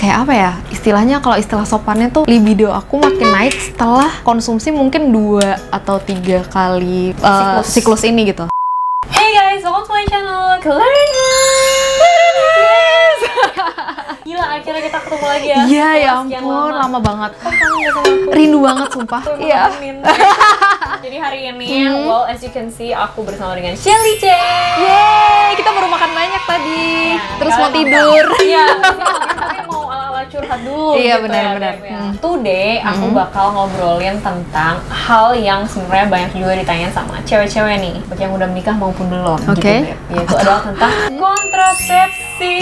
kayak apa ya istilahnya, kalau istilah sopannya tuh libido aku makin naik setelah konsumsi mungkin 2 atau 3 kali siklus ini gitu. Hey guys, welcome to my channel Gila, akhirnya kita ketemu lagi ya. Iya ya ampun, lama banget. Rindu banget sumpah. Iya. Jadi hari ini, well as you can see, aku bersama dengan Shelly C. Yeay, kita baru makan banyak tadi. Ya, terus mau tidur. Iya, tapi mau ala-ala curhat dulu. Iya, gitu benar-benar. Ya. Today aku bakal ngobrolin tentang hal yang sebenarnya banyak juga ditanyain sama cewek-cewek nih, baik yang udah menikah maupun belum. Oke. Gitu, yaitu adalah tentang kontrasepsi.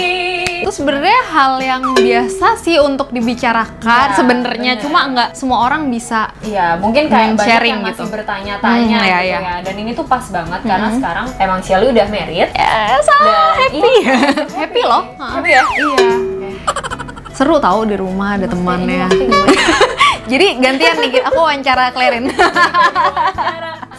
Itu sebenarnya hal yang biasa sih untuk dibicarakan Ya, sebenarnya, bener. cuma nggak semua orang bisa. Iya, mungkin kayak banyak sharing yang masih gitu. bertanya-tanya Iya, gitu iya. ya. Dan ini tuh pas banget karena sekarang emang Shelly udah married. So happy. Iya, Happy loh. happy ya? Iya. Seru tahu di rumah ada temannya. Ini gimana? Jadi gantian nih, aku wawancara Clarin.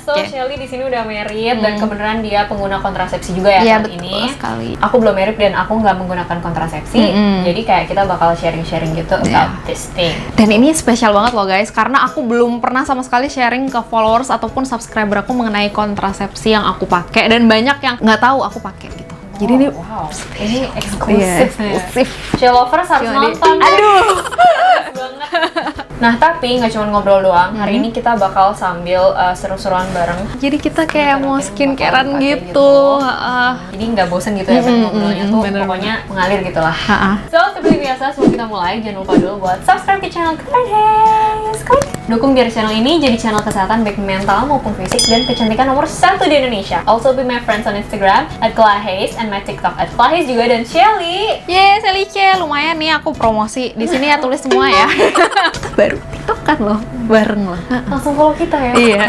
So, Shelly di sini udah married dan kebenaran dia pengguna kontrasepsi juga ya Iya, saat betul ini. sekali. Aku belum married dan aku nggak menggunakan kontrasepsi. Jadi kayak kita bakal sharing-sharing gitu about this thing. Dan ini spesial banget loh guys, karena aku belum pernah sama sekali sharing ke followers ataupun subscriber aku mengenai kontrasepsi yang aku pakai, dan banyak yang nggak tahu aku pakai gitu. Jadi ini Wow, ini eksklusif Iya, nih. eksklusif. Shellovers harus Cuma di- nonton. Aduh. Banget. Nah, tapi nggak cuma ngobrol doang. Hari ini kita bakal sambil seru-seruan bareng. Jadi kita kayak mau Mungkin skincarean bakal dipakai gitu. Jadi nggak bosen gitu ya ngobrolnya tuh, bener. pokoknya mengalir gitu lah. Ha-ha. So, seperti biasa sebelum kita mulai, jangan lupa dulu buat subscribe ke channel Keren Haze. Klik. Dukung biar channel ini jadi channel kesehatan baik mental maupun fisik dan kecantikan nomor 1 di Indonesia. Also be my friends on Instagram @KelaHaze and my TikTok @KelaHaze juga, dan Shelly. Yeay, Selice, lumayan nih aku promosi. Di sini ya tulis semua ya. Baru TikTok kan loh, bareng loh. Langsung follow kita ya. Iya.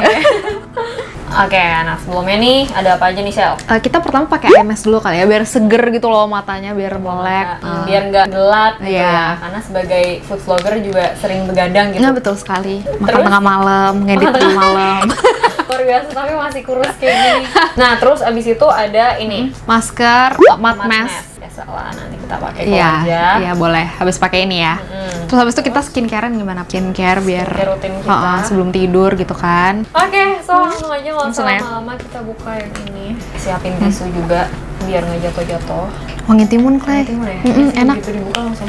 Oke, nah sebelumnya nih ada apa aja nih, Shell? Kita pertama pakai MS dulu kali ya, biar seger gitu loh matanya, biar melek. Biar nggak gelap gitu Iya. ya, karena sebagai food vlogger juga sering begadang gitu. Nggak, betul sekali. Makan Terus? tengah malam, ngedit tengah malam. Luar biasa, tapi masih kurus kayak gini. Nah, terus abis itu ada ini Masker, matte mask. Biasa lah, nanti kita pakai kalau Iya, aja. iya boleh. Habis pakai ini ya. Terus habis itu kita skincarean gimana? Skincare biar Skincare rutin kita. sebelum tidur gitu kan. Oke, so langsung aja, nggak usah Langsung ya. lama-lama, kita buka yang ini. Siapin tisu juga biar nggak jatuh-jatuh. Wangi timun, Clay. Timun ya? Enak. Gitu dibuka langsung.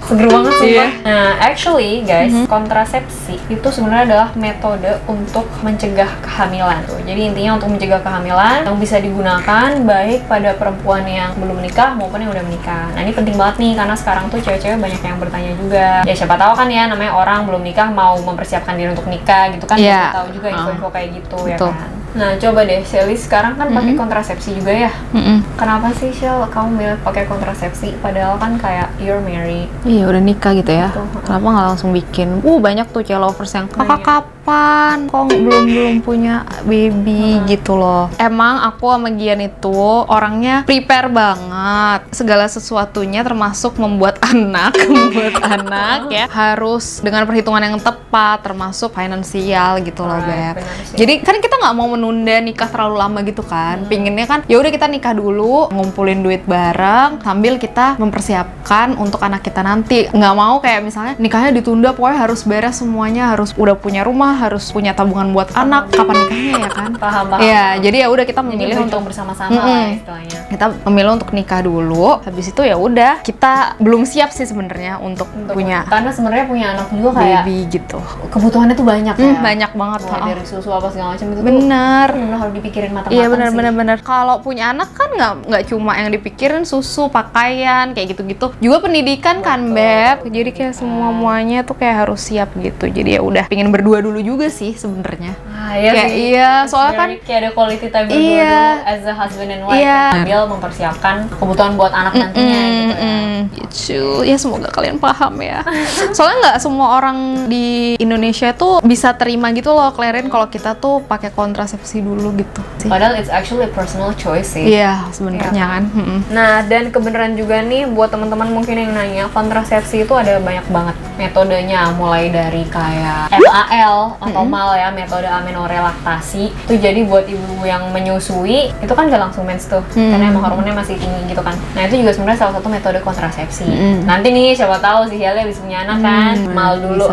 Seger banget sih. Iya. Nah, actually guys, kontrasepsi itu sebenarnya adalah metode untuk mencegah kehamilan. Jadi intinya untuk mencegah kehamilan yang bisa digunakan baik pada perempuan yang belum menikah maupun yang udah menikah. Nah, ini penting banget nih karena sekarang tuh cewek-cewek banyak yang bertanya juga. Ya siapa tahu kan ya, namanya orang belum nikah mau mempersiapkan diri untuk nikah gitu kan. Iya. Kita tahu juga info-info kayak gitu. Betul. Ya kan. Nah, coba deh Shelly, sekarang kan pakai kontrasepsi juga ya. Kenapa sih Shell kamu milih pakai kontrasepsi padahal kan kayak you're married? Iya, udah nikah gitu ya. Betul. Kenapa nggak langsung bikin? Banyak tuh lovers yang kakak kapan? Kok belum punya baby gitu loh. Emang aku sama Gian itu orangnya prepare banget. Segala sesuatunya termasuk membuat anak, ya harus dengan perhitungan yang tepat, termasuk finansial gitu loh, Right, Beb. benar sih. Jadi kan kita nggak mau menunda nikah terlalu lama gitu kan. Pinginnya kan ya udah kita nikah dulu, ngumpulin duit bareng sambil kita mempersiapkan untuk anak kita nanti. Nggak mau kayak misalnya nikahnya ditunda, pokoknya harus beres semuanya, harus udah punya rumah, harus punya tabungan buat anak, kapan nikahnya ya kan? Paham. Iya, jadi ya udah kita Jadi memilih berjuang untuk bersama-sama lah ya istilahnya. kita memilih untuk nikah dulu. Habis itu ya udah, kita belum siap sih sebenarnya untuk punya Karena sebenarnya punya anak juga kayak baby gitu. kebutuhannya tuh banyak ya. Banyak banget. Mulai dari susu apa segala macam itu Bener. tuh bener harus dipikirin matang-matang Iya sih. benar. Kalau punya anak kan nggak cuma yang dipikirin susu, pakaian, kayak gitu-gitu. Juga pendidikan kan, Beb. Jadi kayak semuanya tuh kayak harus siap gitu. Jadi ya udah, pengen berdua dulu juga sih sebenarnya. Iya Kayak sih. iya, soalnya kan Kayak ada quality time berdua Iya. dulu as a husband and wife Iya. sambil mempersiapkan kebutuhan buat anak nantinya gitu ya. gitu. Ya semoga kalian paham ya. Soalnya nggak semua orang di Indonesia tuh bisa terima gitu loh, Clarin, kalau kita tuh pakai kontrasepsi dulu gitu sih. Padahal it's actually a personal choice sih. Iya, sebenarnya kan. Nah, dan kebenaran juga nih buat teman-teman mungkin yang nanya, kontrasepsi itu ada banyak banget metodenya, mulai dari kayak MAL atau MAL ya, metode amenorelaktasi. Itu jadi buat ibu yang menyusui itu kan gak langsung mens tuh, karena emang hormonnya masih tinggi gitu kan. Nah itu juga sebenarnya salah satu metode kontrasepsi. Nanti nih siapa tahu si Heli habis punya anak kan, MAL dulu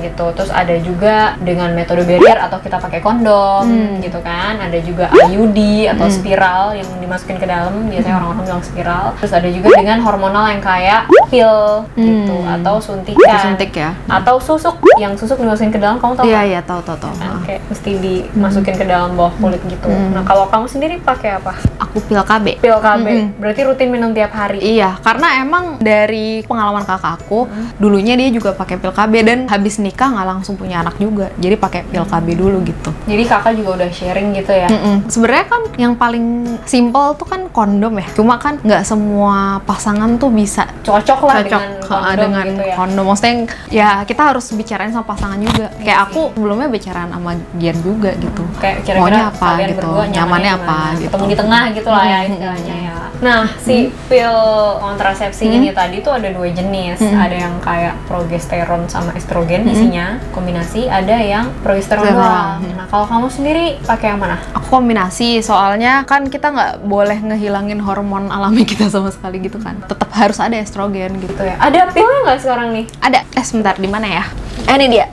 gitu. Terus ada juga dengan metode barrier atau kita pakai kondom gitu kan. Ada juga IUD atau spiral yang dimasukin ke dalam, biasanya orang-orang bilang spiral. Terus ada juga dengan hormonal yang kayak pil gitu atau suntikan. Suntik ya. Atau susuk, yang susuk dimasukin ke dalam, kamu tahu? Iya, tahu. Kan, kayak mesti dimasukin ke dalam bawah kulit gitu. Nah, kalau kamu sendiri pakai apa? Aku pil KB. Pil KB. Berarti rutin minum tiap hari. Iya, karena emang dari pengalaman kakak aku, dulunya dia juga pakai pil KB dan habis nikah nggak langsung punya anak juga. Jadi pakai pil KB dulu gitu. Jadi kakak juga udah sharing gitu ya? Sebenarnya kan yang paling simple tuh kan kondom ya. Cuma kan nggak semua pasangan tuh bisa Cocok lah cocok dengan kondom gitu ya? kondom. Maksudnya ya kita harus bicarain sama pasangan juga. Kayak aku sebelumnya bicaraan sama Gian juga gitu. Kayak kira-kira maunya apa kalian gitu, berdua nyamannya gimana? apa gitu. Ketemu di tengah gitu lah ya istilahnya ya. Nah, si pil kontrasepsi ini tadi tuh ada 2 jenis. Ada yang kayak progesteron sama estrogen isinya, kombinasi. Ada yang progesteron doang. Nah, kalau kamu sendiri pakai yang mana? Aku kombinasi, soalnya kan kita nggak boleh ngehilangin hormon alami kita sama sekali gitu kan. Tetap harus ada estrogen gitu. Gitu ya. Ada pilnya nggak sekarang nih? Ada. Sebentar, di mana ya? Ini dia.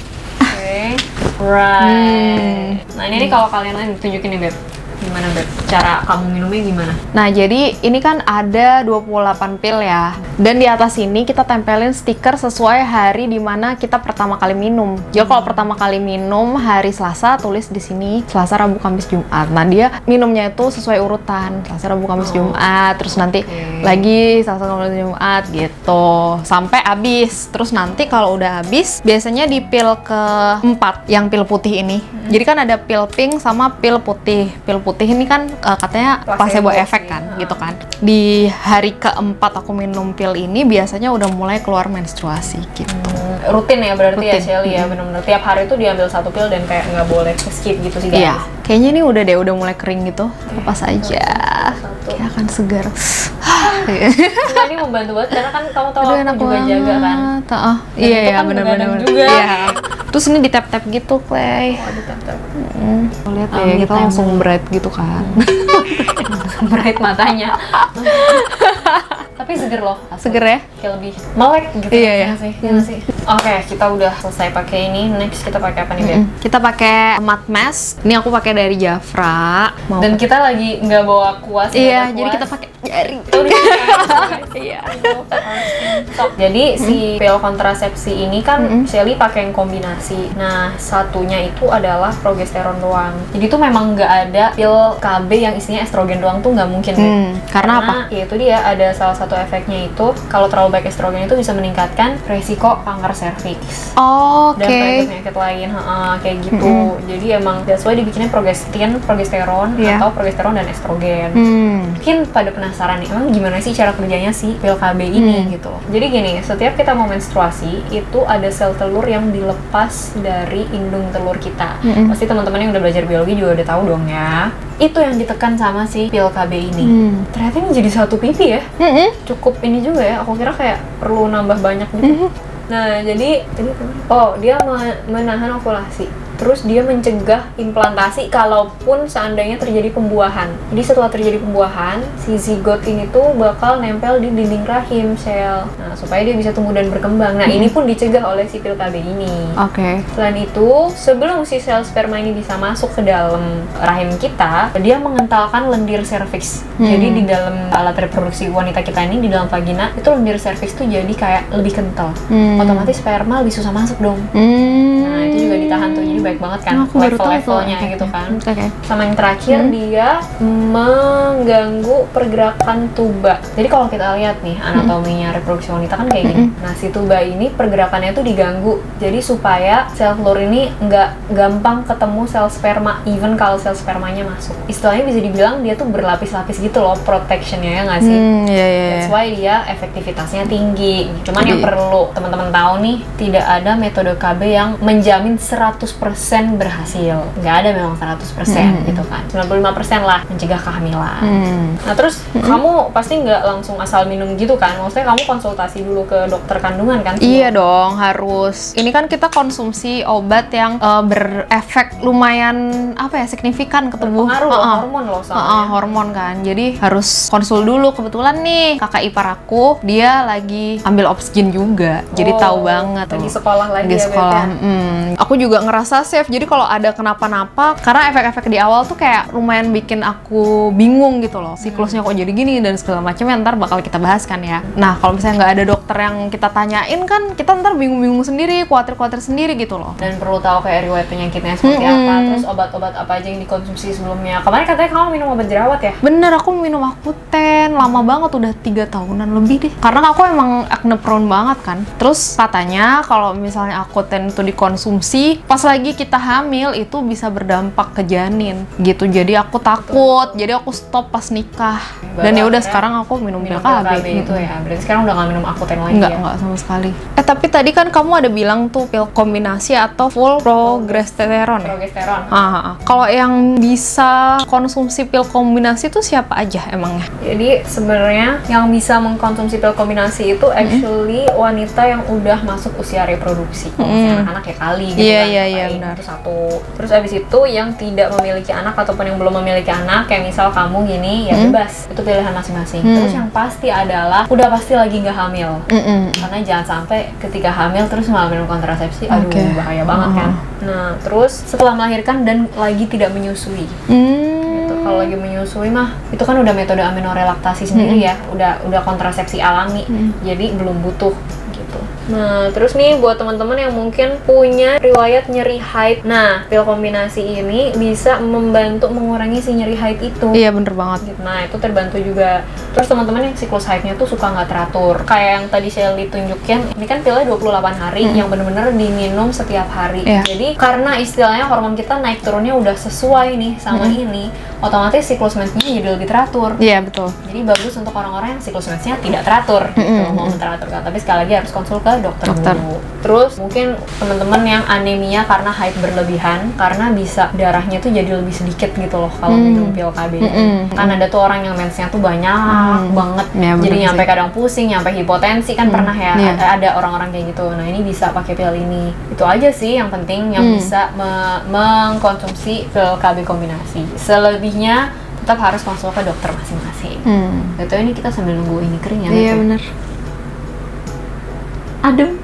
Oke. Right. Nah, ini nih kalau kalian lain tunjukin nih, Beb. Gimana, Beb? Cara kamu minumnya gimana? Nah, jadi ini kan ada 28 pil ya. Dan di atas ini kita tempelin stiker sesuai hari di mana kita pertama kali minum. Jadi kalau pertama kali minum hari Selasa, tulis di sini Selasa, Rabu, Kamis, Jumat. Nah, dia minumnya itu sesuai urutan. Selasa, Rabu, Kamis, Jumat. Terus nanti lagi Selasa, Rabu, Kamis, Jumat gitu. Sampai habis. Terus nanti kalau udah habis, biasanya di pil keempat yang pil putih ini. Jadi kan ada pil pink sama pil putih. Pil putih ini kan katanya placebo efek kan, gitu kan. Di hari keempat aku minum pil ini biasanya udah mulai keluar menstruasi gitu. Rutin ya berarti ya Rutin. Shelly ya, benar-benar tiap hari tuh diambil 1 pil dan kayak nggak boleh skip gitu sih guys. Iya, kayaknya ini udah mulai kering gitu. Lepas aja, kayak akan segar. Nah, ini membantu banget karena kan kamu tahu Aduh, aku enak juga banget. jaga kan. Iya itu ya, kan benar-benar. begadang juga. Iya. Terus ini di tap-tap gitu, Clay. Oh, ditempel. Lihat ya, kita langsung bright gitu kan. Bright matanya. Tapi seger loh. Seger ya? Kayak lebih melek gitu. Iya, ya. Sih? Iya nggak sih? Oke, kita udah selesai pakai ini. Next kita pakai apa nih, Beb? Kita pakai matte mask. Ini aku pakai dari Jafra. Dan kita lagi nggak bawa kuas. Iya, jadi kita pakai jari. Iya. Jadi si pil kontrasepsi ini kan Shelly pakai yang kombinasi. Nah, satunya itu adalah progesteron doang. Jadi tuh memang nggak ada pil KB yang isinya estrogen doang tuh nggak mungkin. Karena apa? Ya itu dia, ada salah satu efeknya itu kalau terlalu banyak estrogen itu bisa meningkatkan resiko kanker serviks. Dan penyakit-penyakit lain, kayak gitu. Jadi emang that's why dibikinnya progesteron atau progesteron dan estrogen. Mungkin pada penasaran nih, emang gimana sih cara kerjanya si pil KB ini gitu. Jadi gini, setiap kita mau menstruasi itu ada sel telur yang dilepas dari indung telur kita. Pasti teman-teman yang udah belajar biologi juga udah tahu dong ya. Itu yang ditekan sama si pil KB ini. Ternyata ini jadi satu pipi ya. Cukup ini juga ya. Aku kira kayak perlu nambah banyak gitu. Nah, jadi dia menahan ovulasi. Terus dia mencegah implantasi kalaupun seandainya terjadi pembuahan. Jadi setelah terjadi pembuahan, si zigot ini tuh bakal nempel di dinding rahim sel. Nah, supaya dia bisa tumbuh dan berkembang. Nah, ini pun dicegah oleh si pil KB ini. Selain itu, sebelum si sel sperma ini bisa masuk ke dalam rahim kita, dia mengentalkan lendir serviks. Jadi di dalam alat reproduksi wanita kita ini, di dalam vagina, itu lendir serviks tuh jadi kayak lebih kental. Otomatis sperma lebih susah masuk dong. Nah, itu juga ditahan tuh. Jadi baik banget kan level-levelnya gitu kan. Sama yang terakhir dia mengganggu pergerakan tuba. Jadi kalau kita lihat nih anatominya reproduksi wanita kan kayak gini. Nah, si tuba ini pergerakannya tuh diganggu. Jadi supaya sel telur ini nggak gampang ketemu sel sperma, even kalau sel spermanya masuk. Istilahnya bisa dibilang dia tuh berlapis-lapis gitu loh protectionnya, ya nggak sih? That's why dia efektivitasnya tinggi. Cuman yang perlu teman-teman tahu nih, tidak ada metode KB yang menjamin 100% 100% berhasil. Nggak ada memang 100% gitu kan. 95% lah mencegah kehamilan. Nah terus kamu pasti nggak langsung asal minum gitu kan? Maksudnya kamu konsultasi dulu ke dokter kandungan kan? Iya dong, harus. Ini kan kita konsumsi obat yang berefek lumayan signifikan ke tubuh. Berpengaruh loh, hormon loh soalnya. Hormon kan. Jadi harus konsul dulu. Kebetulan nih kakak ipar aku dia lagi ambil oksigen juga. Jadi tahu banget. Lagi sekolah lagi di ya, sekolah. Aku juga ngerasa safe. Jadi kalau ada kenapa-napa, karena efek-efek di awal tuh kayak lumayan bikin aku bingung gitu loh. Siklusnya kok jadi gini dan segala macamnya, ntar bakal kita bahas kan ya. Nah kalau misalnya nggak ada dokter yang kita tanyain kan, kita ntar bingung-bingung sendiri, khawatir-khawatir sendiri gitu loh. Dan perlu tahu kayak riwayat penyakitnya seperti apa, terus obat-obat apa aja yang dikonsumsi sebelumnya. Kemarin katanya kamu minum obat jerawat ya? Bener, aku minum Accutane lama banget, udah 3 tahunan lebih deh. Karena aku emang acne prone banget kan. Terus katanya kalau misalnya Accutane itu dikonsumsi pas lagi kita hamil itu bisa berdampak ke janin gitu. Jadi aku takut. Jadi aku stop pas nikah. Dan ya udah sekarang aku minum pil KB itu ya. Berarti sekarang udah nggak minum Accutane lagi ya? Enggak sama sekali. Tapi tadi kan kamu ada bilang tuh pil kombinasi atau full progesteron. Progesteron. Kalau yang bisa konsumsi pil kombinasi itu siapa aja emangnya? Jadi sebenarnya yang bisa mengkonsumsi pil kombinasi itu actually wanita yang udah masuk usia reproduksi. Usia anak-anak ya kali gitu kan. Iya benar. Itu satu. Terus abis itu yang tidak memiliki anak ataupun yang belum memiliki anak, kayak misal kamu gini ya bebas. Itu pilihan masing-masing. Terus yang pasti adalah udah pasti lagi nggak hamil. Karena jangan sampai ketika hamil terus malah minum kontrasepsi, aduh bahaya banget kan. Nah terus setelah melahirkan dan lagi tidak menyusui. Kalau lagi menyusui mah itu kan udah metode aminorelaktasi sendiri ya, udah kontrasepsi alami, jadi belum butuh gitu. Nah terus nih buat teman-teman yang mungkin punya riwayat nyeri haid, nah pil kombinasi ini bisa membantu mengurangi si nyeri haid itu. Iya bener banget. Nah itu terbantu juga. Terus teman-teman yang siklus haidnya tuh suka nggak teratur, kayak yang tadi Shelly tunjukin, ini kan pilnya 28 hari yang bener-bener diminum setiap hari. Jadi karena istilahnya hormon kita naik turunnya udah sesuai nih sama ini, otomatis siklus mensnya jadi lebih teratur. Iya betul. Jadi bagus untuk orang-orang yang siklus mensnya tidak teratur gitu, mau teratur kan. Tapi sekali lagi harus konsul ke dokter dulu. Terus mungkin teman-teman yang anemia karena haid berlebihan, karena bisa darahnya tuh jadi lebih sedikit gitu loh kalau minum pil KB. Kan ada tuh orang yang mensnya tuh banyak banget, jadi nyampe kadang pusing, nyampe hipotensi kan pernah ya. Ada orang-orang kayak gitu. Nah ini bisa pakai pil ini. Itu aja sih yang penting yang bisa mengkonsumsi pil KB kombinasi. Selebihnya tetap harus konsul ke dokter masing-masing. Betul, ini kita sambil nunggu ini kering ya. Iya benar. Adem.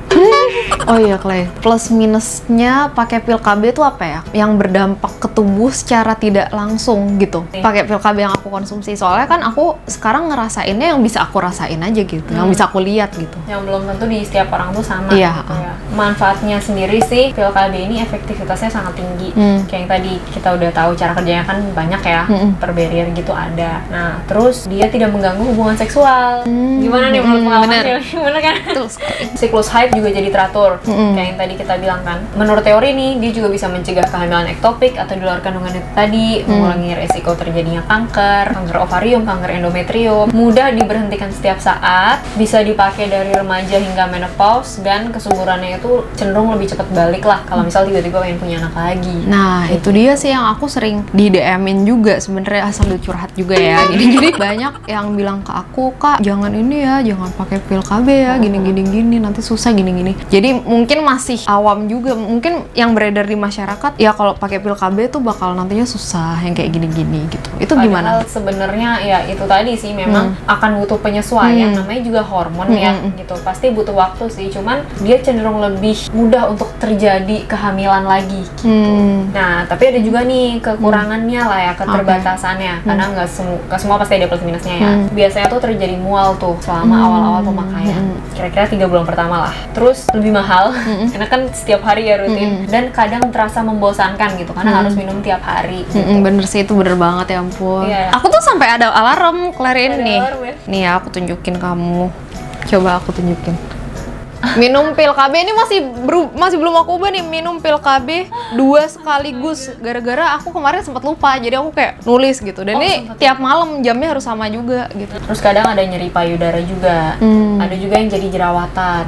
Oh iya Clay, plus minusnya pakai pil KB itu apa ya? Yang berdampak ke tubuh secara tidak langsung gitu. Pakai pil KB yang aku konsumsi, soalnya kan aku sekarang ngerasainnya yang bisa aku rasain aja gitu, yang bisa aku lihat gitu. Yang belum tentu di setiap orang tuh sama. Iya. Gitu ya. Manfaatnya sendiri sih, pil KB ini efektivitasnya sangat tinggi. Kayak yang tadi kita udah tahu cara kerjanya kan banyak ya, per barrier gitu ada. Nah, terus dia tidak mengganggu hubungan seksual. Gimana nih menurut pengalaman? Gimana kan? Siklus haid juga jadi teratur. Kayak yang tadi kita bilang kan, menurut teori nih dia juga bisa mencegah kehamilan ektopik atau di luar kandungan itu tadi, mengurangi resiko terjadinya kanker ovarium, kanker endometrium, mudah diberhentikan setiap saat, bisa dipakai dari remaja hingga menopause, dan kesuburannya itu cenderung lebih cepat balik lah kalau misal tiba-tiba pengen punya anak lagi. Nah itu dia sih yang aku sering di DM-in juga sebenarnya, sambil curhat juga ya. Jadi banyak yang bilang ke aku, Kak jangan ini ya, jangan pakai pil KB ya, gini nanti susah gini. Jadi mungkin masih awam juga, mungkin yang beredar di masyarakat ya kalau pakai pil KB tuh bakal nantinya susah yang kayak gini gitu. Itu gimana? Sebenarnya ya itu tadi sih memang akan butuh penyesuaian, namanya juga hormon ya gitu. Pasti butuh waktu sih, cuman dia cenderung lebih mudah untuk terjadi kehamilan lagi gitu. Nah, tapi ada juga nih kekurangannya lah ya, keterbatasannya. Karena nggak semua pasti ada plus minusnya ya. Biasanya tuh terjadi mual tuh selama awal-awal pemakaian. Kira-kira 3 bulan pertama lah. Terus lebih mahal karena kan setiap hari ya rutin, dan kadang terasa membosankan gitu karena harus minum tiap hari gitu. Bener sih, itu bener banget ya ampun. Aku tuh sampai ada alarm Clarin nih. Nih ya, aku tunjukin kamu. Coba aku tunjukin. Minum pil KB ini masih belum aku ubah nih, minum pil KB 2 sekaligus. Gara-gara aku kemarin sempat lupa, jadi aku kayak nulis gitu. Dan ini tiap malam jamnya harus sama juga gitu. Terus kadang ada nyeri payudara juga. Ada juga yang jadi jerawatan.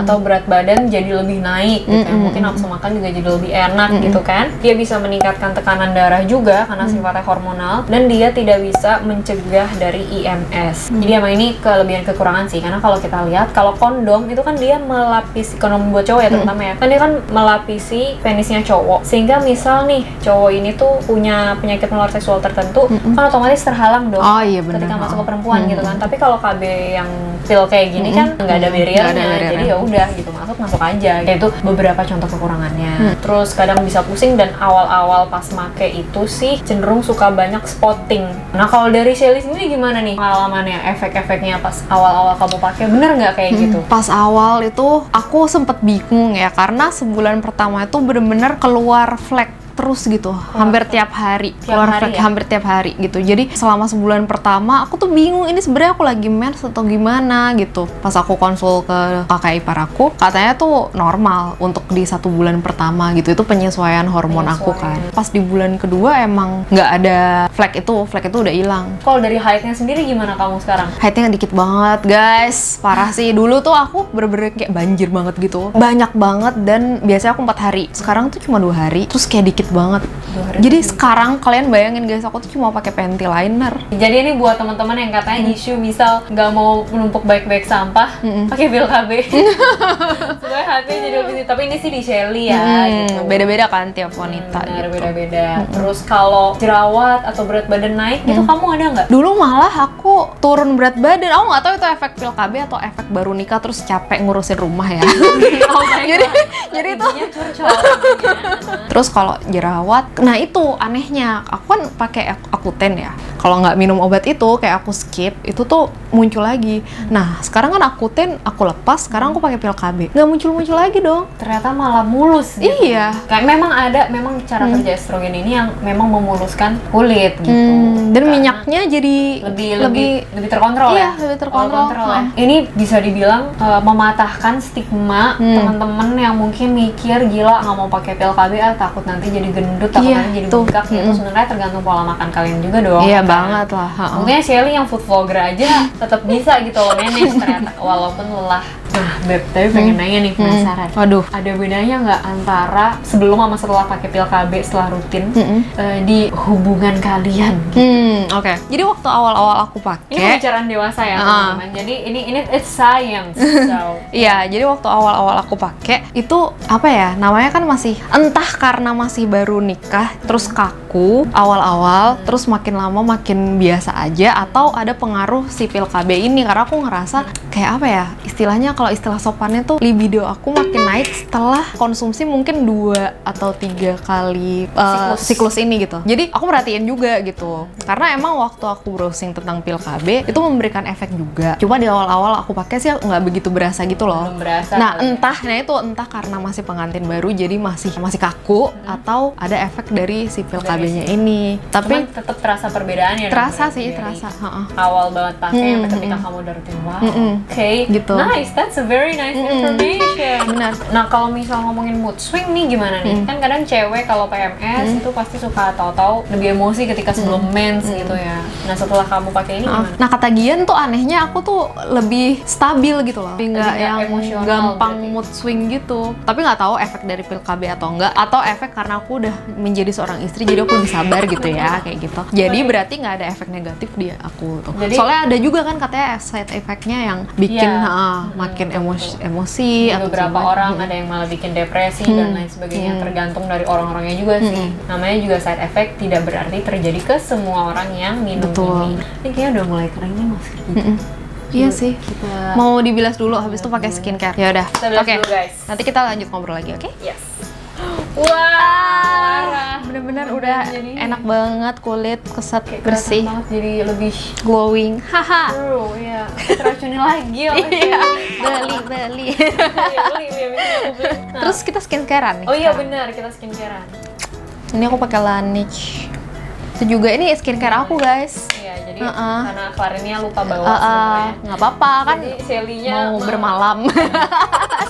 Atau berat badan jadi lebih naik gitu ya. Mungkin nafsu makan juga jadi lebih enak gitu kan. Dia bisa meningkatkan tekanan darah juga karena sifatnya hormonal, dan dia tidak bisa mencegah dari IMS. Jadi emang ini kelebihan kekurangan sih, karena kalau kita lihat kalau kondom itu kan dia melapisi, kondom buat cowok ya terutama ya, kan dia kan melapisi penisnya cowok, sehingga misal nih cowok ini tuh punya penyakit menular seksual tertentu, kan otomatis terhalang dong ketika masuk ke perempuan gitu kan. Tapi kalau KB yang pil kayak gini kan nggak ada barriernya, jadi ya udah gitu, masuk aja. Kayak itu beberapa contoh kekurangannya. Terus kadang bisa pusing, dan awal-awal pas make itu sih cenderung suka banyak spotting. Nah kalau dari Shelly sendiri gimana nih pengalamannya, efek-efeknya pas awal-awal kamu pakai, bener nggak kayak gitu? Pas awal itu aku sempet bingung ya, karena sebulan pertama itu bener-bener keluar flek terus gitu, hampir tiap hari keluar flek, hampir tiap hari gitu. Jadi selama sebulan pertama aku tuh bingung, ini sebenarnya aku lagi mens atau gimana gitu. Pas aku konsul ke kakak ipar aku, katanya tuh normal untuk di 1 bulan pertama gitu, itu penyesuaian hormon aku kan. Pas di bulan kedua emang nggak ada flek itu udah hilang. Kalau dari haidnya sendiri gimana kamu sekarang? Haidnya dikit banget guys, parah sih. Dulu tuh aku bener-bener kayak banjir banget gitu, banyak banget, dan biasanya aku 4 hari. Sekarang tuh cuma 2 hari, terus kayak dikit banget. Jadi sekarang kalian bayangin guys, aku tuh cuma pakai panty liner. Jadi ini buat teman-teman yang katanya isu misal nggak mau menumpuk baik-baik sampah, pakai pil KB supaya hati jadi lebih. Tapi ini sih di Shelly ya gitu. Beda-beda kan tiap wanita gitu. Beda-beda. Terus kalau jerawat atau berat badan naik itu kamu ada nggak? Dulu malah aku turun berat badan. Aku nggak tahu itu efek pil KB atau efek baru nikah terus capek ngurusin rumah ya. Jadi itu terus kalau jerawat, nah itu anehnya, aku kan pakai Accutane ya. Kalau nggak minum obat itu, kayak aku skip, itu tuh muncul lagi. Nah sekarang kan Accutane aku lepas, sekarang aku pakai pil KB, nggak muncul lagi dong. Ternyata malah mulus gitu. Iya. Kayak memang cara kerja estrogen ini yang memang memuluskan kulit gitu. Dan minyaknya jadi lebih terkontrol ya. Lebih terkontrol. Ya. Ini bisa dibilang mematahkan stigma teman-teman yang mungkin mikir gila nggak mau pakai pil KB, takut nanti jadi gendut, takut nanti jadi bengkak gitu. Sebenarnya tergantung pola makan kalian juga dong. Iya banget lah. Mungkin Shelly yang food vlogger aja tetap bisa gitu loh manage ternyata walaupun lelah. Nah Beb, tapi pengen nanya nih, penasaran. Waduh. Ada bedanya nggak antara sebelum sama setelah pakai pil KB setelah rutin di hubungan kalian? Oke. Jadi waktu awal-awal aku pakai. Ini pembicaraan dewasa ya teman-teman. Jadi ini it's science. So. Iya, jadi waktu awal-awal aku pakai itu apa ya? Namanya kan masih entah karena masih baru nikah terus kaku awal-awal, terus makin lama makin biasa aja, atau ada pengaruh si pil KB ini, karena aku ngerasa kayak apa ya? Istilahnya kalau istilah sopannya tuh libido aku makin naik setelah konsumsi mungkin 2 atau 3 kali siklus ini gitu. Jadi aku merhatiin juga gitu. Karena emang waktu aku browsing tentang pil KB itu memberikan efek juga. Cuma di awal-awal aku pakai sih nggak begitu berasa gitu loh. Belum berasa. Nah, entah karena masih pengantin baru jadi masih kaku, atau ada efek dari si pil KB-nya ini. Tapi tetap terasa perbedaannya. Terasa sih, terasa. Awal banget pakai sampai ketika kamu udah rutin. Wow. Oke. Gitu. Nice, that's a very nice information. Benar. Nah, kalau misal ngomongin mood swing nih gimana nih? Kan kadang cewek kalau PMS itu pasti suka tahu-tahu lebih emosi ketika sebelum mens gitu ya. Nah, setelah kamu pakai ini gimana? Nah, kata Gian tuh anehnya aku tuh lebih stabil gitu loh. Nggak yang emosional gampang berarti. mood swing gitu. Tapi nggak tahu efek dari pil KB atau enggak, atau efek karena aku udah menjadi seorang istri jadi aku lebih sabar gitu ya, kayak gitu. Jadi berarti nggak ada efek negatif di aku tuh. Jadi, soalnya ada juga kan katanya side effect-nya yang bikin makin emosi atau beberapa orang ada yang malah bikin depresi dan lain sebagainya, tergantung dari orang-orangnya juga sih. Namanya juga side effect, tidak berarti terjadi ke semua orang yang minum ini. Ini kayaknya udah mulai kering nih masker kita. Iya sih. Mau dibilas dulu, habis itu pakai skincare. Ya udah. Oke. Guys. Nanti kita lanjut ngobrol lagi, oke? Yes. Wah, bener-bener udah jadi enak banget, kulit keset bersih, banget, jadi lebih glowing. Haha. true, ya. Teracuni lagi ya. Beli. Beli. Terus kita skincarean nih. Oh iya benar, kita skincarean. Ini aku pakai Laneige. Itu juga ini skincare aku, guys. Iya, jadi karena Klarinnya lupa bawa sebenarnya. Nggak apa-apa kan, Jadi Shelly-nya mau bermalam.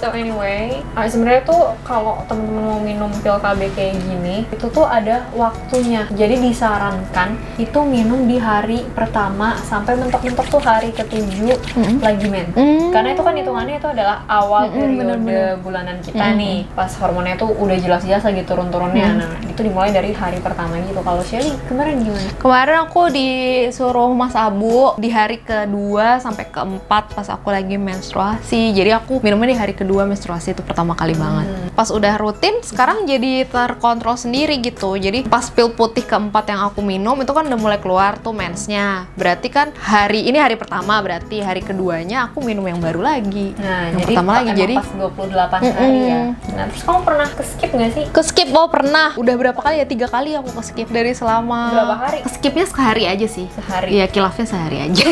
So anyway, sebenarnya tuh kalau temen-temen mau minum pil KB kayak gini, itu tuh ada waktunya. Jadi disarankan itu minum di hari pertama sampai mentok-mentok tuh hari ke-7 lagi men. Karena itu kan hitungannya itu adalah awal periode bulanan kita nih. Pas hormonnya tuh udah jelas-jelas lagi turun-turunnya. Nah, itu dimulai dari hari pertama gitu. Kalau Shelly kemarin gimana? Kemarin aku disuruh Mas Abu di hari kedua sampai keempat pas aku lagi menstruasi. Jadi aku minumnya di hari kedua menstruasi, itu pertama kali banget. Pas udah rutin, sekarang jadi terkontrol sendiri gitu. Jadi pas pil putih keempat yang aku minum itu kan udah mulai keluar tuh mensnya. Berarti kan hari ini hari pertama, berarti hari keduanya aku minum yang baru lagi. Nah, yang jadi pertama lagi jadi pas 28 hari ya. Nah, terus kamu pernah ke-skip nggak sih? ke-skip. Oh pernah, udah berapa kali ya? 3 kali aku ke-skip dari selama Berapa hari? Ke-skipnya sehari aja sih. Sehari? Iya, kilafnya sehari aja.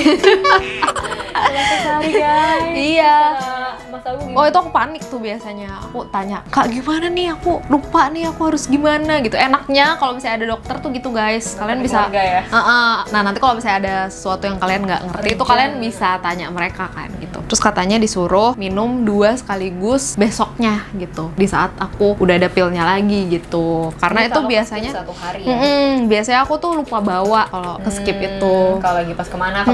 Sehari guys. Iya. Mas Abu gimana? Oh itu aku panik tuh biasanya. Aku tanya, Kak gimana nih? Aku lupa nih, aku harus gimana gitu. Enaknya kalau misalnya ada dokter tuh gitu guys. Kalian bisa. Ya? Nah nanti kalau misalnya ada sesuatu yang kalian nggak ngerti itu kalian bisa tanya mereka kan gitu. Terus katanya disuruh minum 2 sekaligus besoknya gitu. Di saat aku udah ada pilnya lagi gitu. Karena Jadi itu kalau biasanya. satu hari ya? Biasanya aku tuh lupa bawa kalau ke-skip itu. Kalau lagi pas kemana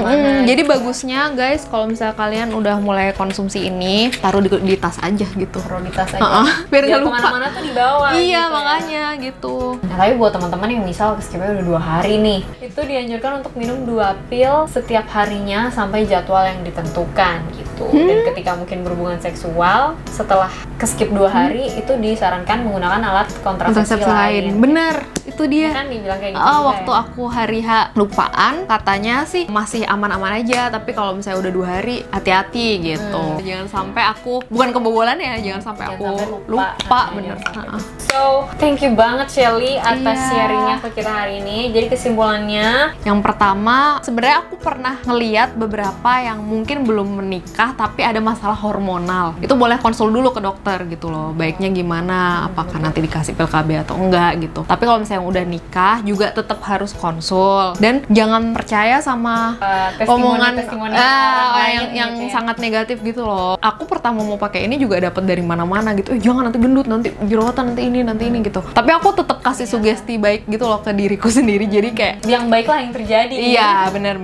Jadi gitu. bagusnya guys, kalau misalnya kalian udah mulai konsumsi ini, taruh di tas aja gitu. Taruh di tas aja. Biar nggak lupa. Kemana-mana tuh dibawa. Iya gitu makanya gitu. Nah, tapi buat teman-teman yang misal skipnya udah 2 hari nih, itu dianjurkan untuk minum 2 pil setiap harinya sampai jadwal yang ditentukan gitu. Dan ketika mungkin berhubungan seksual, setelah keskip 2 hari, itu disarankan menggunakan alat kontrasepsi lain. Bener, itu dia. Kan dibilang kayak gitu juga Waktu ya? aku hari H lupaan, katanya sih masih aman-aman aja. Tapi kalau misalnya udah 2 hari, hati-hati gitu. Jangan sampai aku, bukan kebobolan ya, jangan sampai Jangan aku sampai lupa, Nah, bener. jangan sampai. So, thank you banget Shelly atas Iya. sharingnya ke kita hari ini. Jadi kesimpulannya, Yang pertama, sebenarnya aku pernah ngeliat beberapa yang mungkin belum menikah tapi ada masalah hormonal. Itu boleh konsul dulu ke dokter gitu loh. Baiknya gimana? Apakah nanti dikasih pil KB atau enggak gitu. Tapi kalau misalnya yang udah nikah juga tetap harus konsul dan jangan percaya sama omongan testimoni yang gitu ya. sangat negatif gitu loh. Aku pertama mau pakai ini juga dapat dari mana-mana gitu. Jangan nanti gendut, nanti jerawatan, nanti ini gitu. Tapi aku tetap kasih sugesti baik gitu loh ke diriku sendiri. Jadi kayak yang baiklah yang terjadi. iya, benar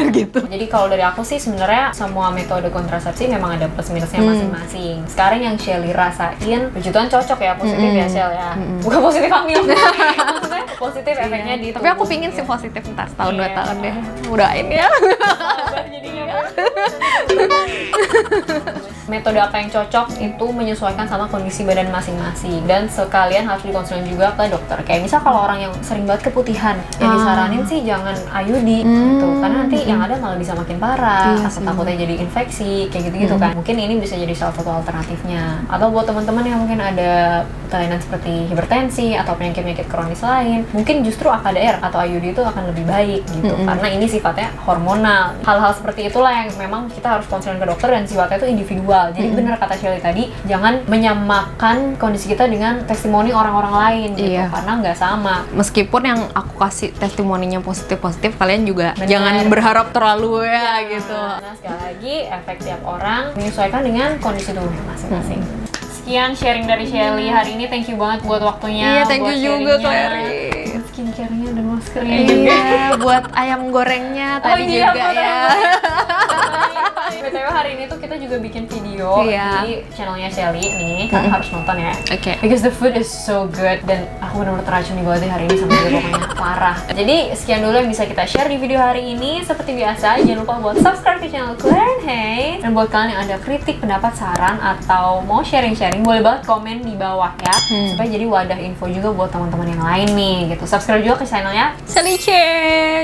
gitu. Jadi kalau dari aku sih sebenarnya semua metode kontrasepsi memang ada plus minusnya masing-masing. Sekarang yang Shelly rasain, puji Tuhan cocok ya, positif ya Shell ya. Bukan positif hamil. Maksudnya positif efeknya di Tapi aku tubuh pingin gitu sih ya. positif ntar setahun 2 Iya. tahun deh. Mudahin ya. Sabar jadinya, Pak. Metode apa yang cocok itu menyesuaikan sama kondisi badan masing-masing dan sekalian harus dikonsulin juga ke dokter. Kayak misal kalau orang yang sering banget keputihan, ya disaranin sih jangan IUD gitu, karena nanti yang ada malah bisa makin parah, Iya atau sih. takutnya jadi infeksi kayak gitu-gitu kan. Mungkin ini bisa jadi salah satu alternatifnya. Atau buat teman-teman yang mungkin ada kelainan seperti hipertensi atau penyakit-penyakit kronis lain, mungkin justru AKDR atau IUD itu akan lebih baik gitu, karena ini sifatnya hormonal. Hal-hal seperti itulah yang memang kita harus konsulin ke dokter dan sifatnya itu individual. Jadi benar kata Shelly tadi, jangan menyamakan kondisi kita dengan testimoni orang-orang lain gitu, Iya. karena nggak sama. Meskipun yang aku kasih testimoninya positif-positif, kalian juga Bener. jangan berharap terlalu ya gitu. Nah, sekali lagi, efek tiap orang menyesuaikan dengan kondisi tubuhnya masing-masing. Sekian sharing dari Shelly hari ini. Thank you banget buat waktunya. Iya, thank buat you juga sharingnya, Clary. skincare-nya dan maskernya juga. Iya, buat ayam gorengnya tadi iya, juga buat ya. BTW hari ini tuh kita juga bikin video Iya. di channelnya Shelly nih. Kalian harus nonton ya. Oke. Because the food is so good dan aku benar-benar teracuni banget deh hari ini sama dia, pokoknya parah. Jadi sekian dulu yang bisa kita share di video hari ini. Seperti biasa, jangan lupa buat subscribe ke channel Claire Hayes. Dan buat kalian yang ada kritik, pendapat, saran atau mau sharing-sharing, boleh banget komen di bawah ya. Supaya jadi wadah info juga buat teman-teman yang lain nih gitu. Subscribe juga ke channelnya Selice,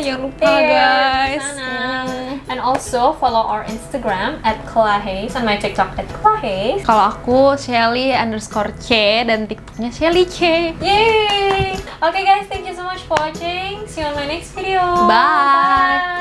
jangan lupa guys. sana. And also follow our Instagram @clahays and my TikTok @clahays. Kalau aku Shelly_C dan TikToknya Shelly C. Yay! Okay guys, thank you so much for watching. See you on my next video. Bye.